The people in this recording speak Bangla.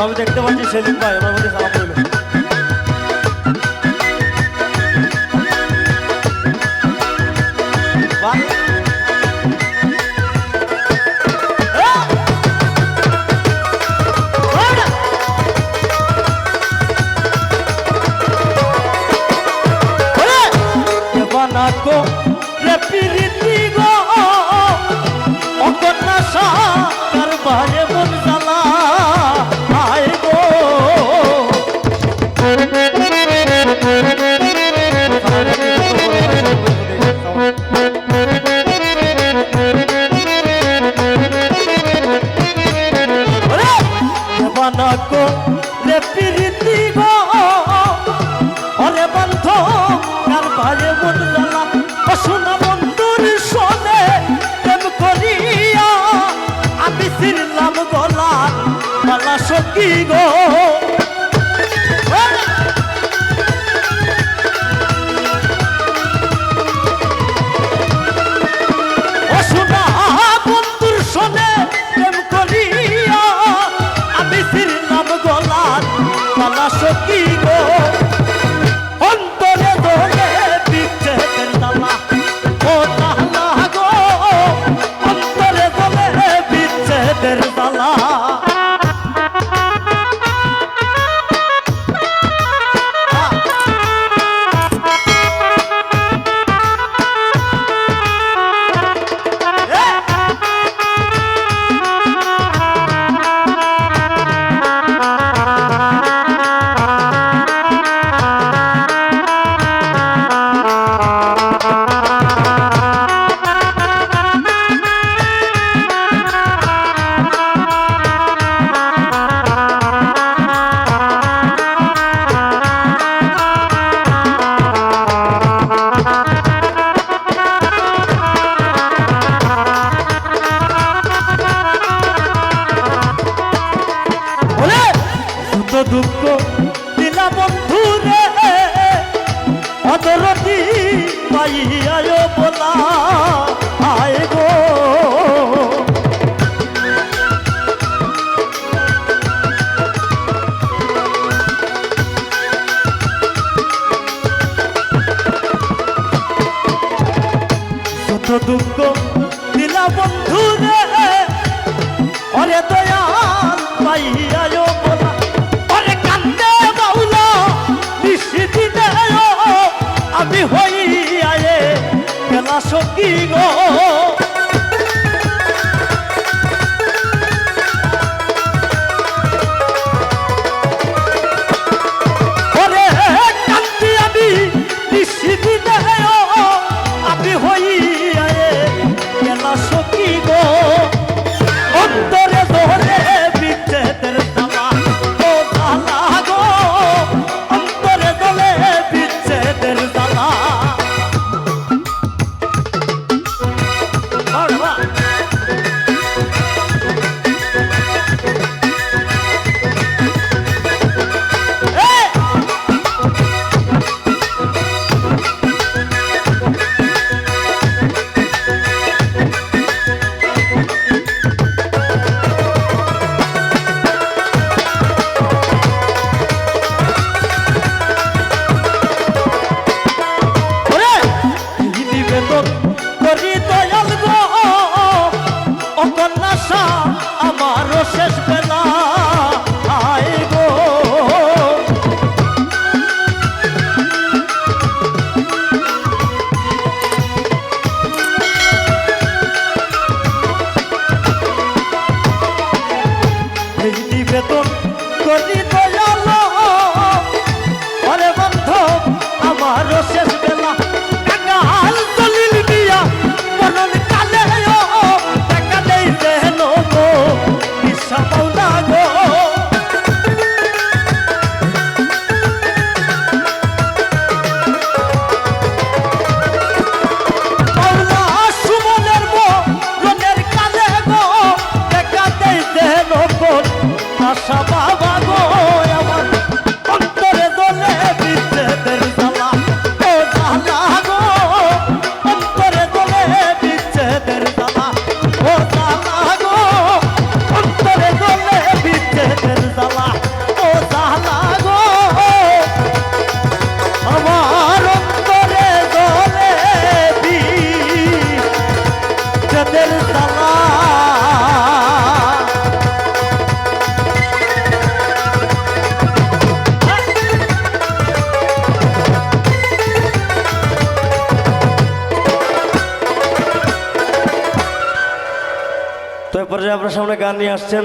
আমি দেখতে পাচ্ছি সেলিম ভাই ওনার মধ্যে সালাম রইল। বানাকো রে পিরিতি গো অকন্যা সাকার বাজে মন জ্বালা আয় গো বানাকো রে পিরিতি গো ওরে বন্ধ কার বাজে মন জ্বালা শোনা বন্ধুর শোনে প্রেম করিয়া আমি ছিলাম গলা মালা সখী গো শোনা বন্ধুর শোনে প্রেম করিয়া আমি ছিলাম গলা মালা সখী গো অন্তরে ধরে বিচ্ছেদের জ্বালা ও তাহলা গো অন্তরে ধরে বিচ্ছেদের জ্বালা দুঃখ দিলা বন্ধু রে অদরতি পাইয়ায় বলা আয় গো যত দুঃখ দিলা বন্ধু রে অরে দয়াল পাইয়ায় বলা আমি হইয়ায়ে গেলা সখী গো ওরে কান্দি আমি নিশিদিনে আমি হইয়ায়ে গেলা সখী গো অন্তরে ধরে বিচ্ছেদের জ্বালা ও জ্বালা গো অন্তরে ধরে বিচ্ছেদের জ্বালা আমারও শেষ বেলা আয় গো এই নিবেদন করি দয়াল ওরে বন্ধ আমারও শেষ বেলা কাঙাল দলিল দিয়া মনন কালে টাকা দেই দেন গো ঈশা মাওলা গো মাওলা সুমনের মনের কালে গো টাকা দেই দেন গো আশা বাবা গো পর্যায়ে আপনার সামনে গান নিয়ে আসছেন